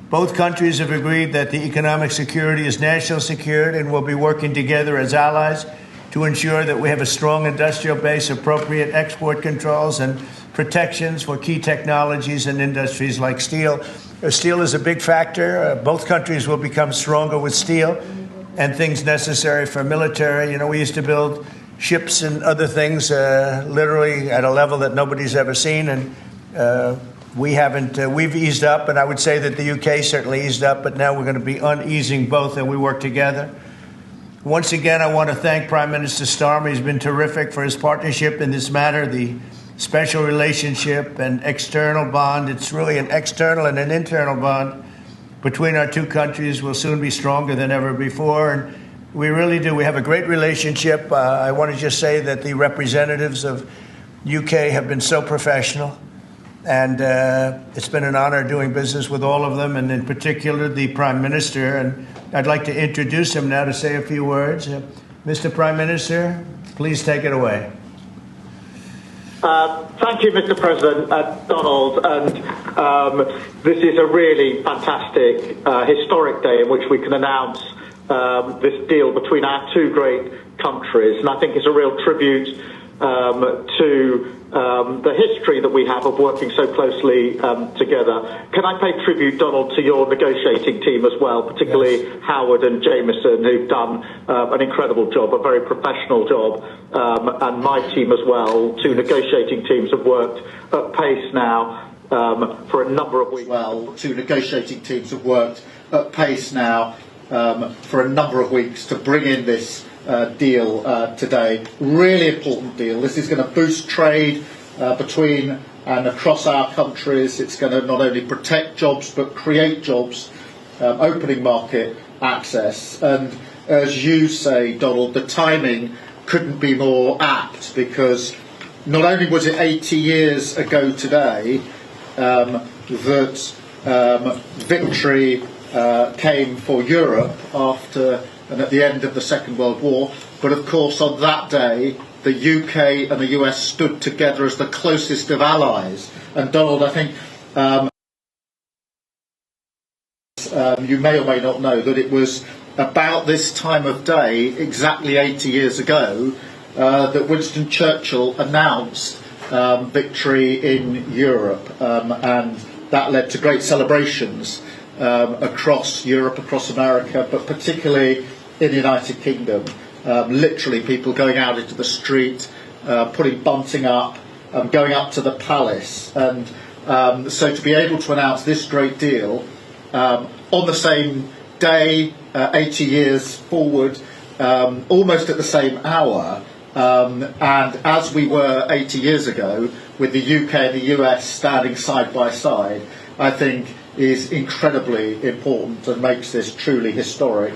Both countries have agreed that the economic security is national security and will be working together as allies to ensure that we have a strong industrial base, appropriate export controls, and protections for key technologies and industries like steel. Steel is a big factor. Both countries will become stronger with steel and things necessary for military. You know, we used to build ships and other things literally at a level that nobody's ever seen, and we haven't. We've eased up, and I would say that the UK certainly eased up, but now we're going to be uneasing both, and we work together. Once again, I want to thank Prime Minister Starmer. He's been terrific for his partnership in this matter. The special relationship and external bond, it's really an external and an internal bond between our two countries will soon be stronger than ever before. And we really do. We have a great relationship. I want to just say that the representatives of UK have been so professional. And it's been an honor doing business with all of them, and in particular the Prime Minister. And I'd like to introduce him now to say a few words. Mr. Prime Minister, please take it away. Thank you, Mr. President, Donald. And this is a really fantastic, historic day in which we can announce this deal between our two great countries. And I think it's a real tribute to the history that we have of working so closely together. Can I pay tribute, Donald, to your negotiating team as well, particularly yes. Howard and Jameson, who've done an incredible job, a very professional job, and my team as well. Two negotiating teams have worked at pace now for a number of weeks. Two negotiating teams have worked at pace now for a number of weeks to bring in this deal today. Really important deal. This is going to boost trade between and across our countries. It's going to not only protect jobs but create jobs, opening market access. And as you say, Donald, the timing couldn't be more apt, because not only was it 80 years ago today that victory came for Europe after and at the end of the Second World War, but of course on that day the UK and the US stood together as the closest of allies. And Donald, I think you may or may not know that it was about this time of day, exactly 80 years ago, that Winston Churchill announced victory in Europe, and that led to great celebrations across Europe, across America, but particularly in the United Kingdom. Literally people going out into the street, putting bunting up, going up to the palace. And so to be able to announce this great deal on the same day, 80 years forward, almost at the same hour, and as we were 80 years ago, with the UK and the US standing side by side, I think is incredibly important and makes this truly historic.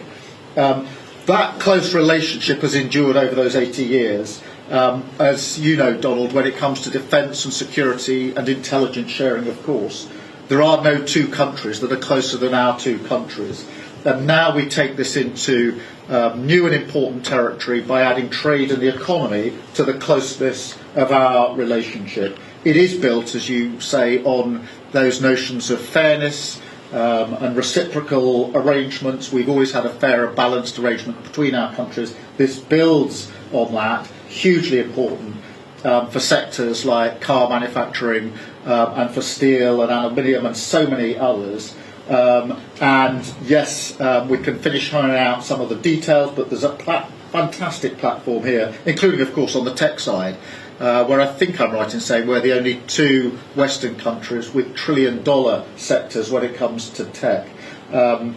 That close relationship has endured over those 80 years. As you know, Donald, when it comes to defence and security and intelligence sharing, of course, there are no two countries that are closer than our two countries. And now we take this into new and important territory by adding trade and the economy to the closeness of our relationship. It is built, as you say, on those notions of fairness and reciprocal arrangements. We've always had a fair and balanced arrangement between our countries. This builds on that, hugely important for sectors like car manufacturing and for steel and aluminium and so many others. And yes, we can finish ironing out some of the details, but there's a fantastic platform here, including, of course, on the tech side, where I think I'm right in saying we're the only two Western countries with trillion-dollar sectors when it comes to tech. And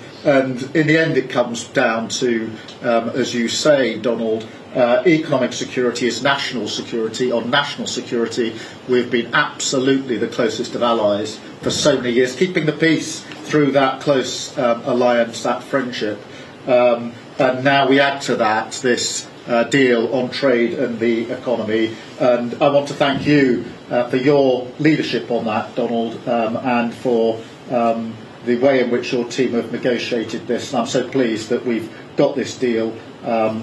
in the end, it comes down to, as you say, Donald, economic security is national security. On national security, we've been absolutely the closest of allies for so many years, keeping the peace through that close alliance, that friendship. And now we add to that this deal on trade and the economy. And I want to thank you for your leadership on that, Donald, and for the way in which your team have negotiated this. And I'm so pleased that we've got this deal,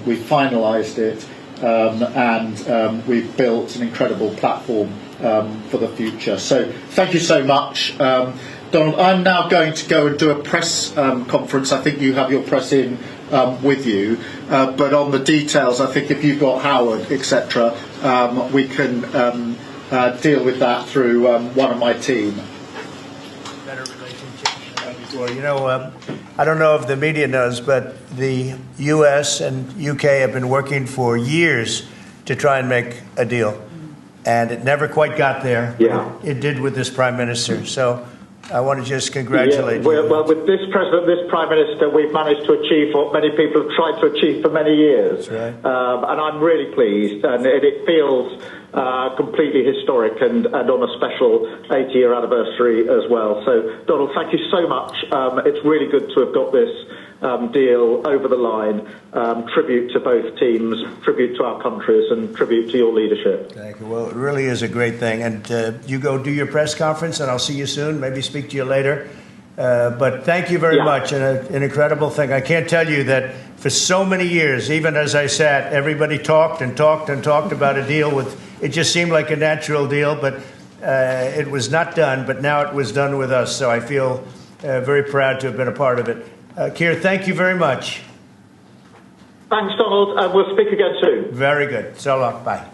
we've finalised it, and we've built an incredible platform for the future. So thank you so much. Donald, I'm now going to go and do a press conference. I think you have your press in with you, but on the details, I think if you've got Howard, etc., we can deal with that through one of my team. Better relationship than before. You know, I don't know if the media knows, but the U.S. and UK have been working for years to try and make a deal, and it never quite got there. Yeah. It did with this Prime Minister. So I want to just congratulate you. Well, with this President, this Prime Minister, we've managed to achieve what many people have tried to achieve for many years. That's right. And I'm really pleased, and it feels completely historic and on a special 80-year anniversary as well. So, Donald, thank you so much. It's really good to have got this deal over the line. Tribute to both teams, tribute to our countries, and tribute to your leadership. Thank you. Well, it really is a great thing. And you go do your press conference, and I'll see you soon. Maybe speak to you later. But thank you very much. And an incredible thing. I can't tell you that for so many years, even as I sat, everybody talked and talked and talked about a deal with, it just seemed like a natural deal, but it was not done. But now it was done with us. So I feel very proud to have been a part of it. Keir, thank you very much. Thanks, Donald, and we'll speak again soon. Very good. So long. Bye.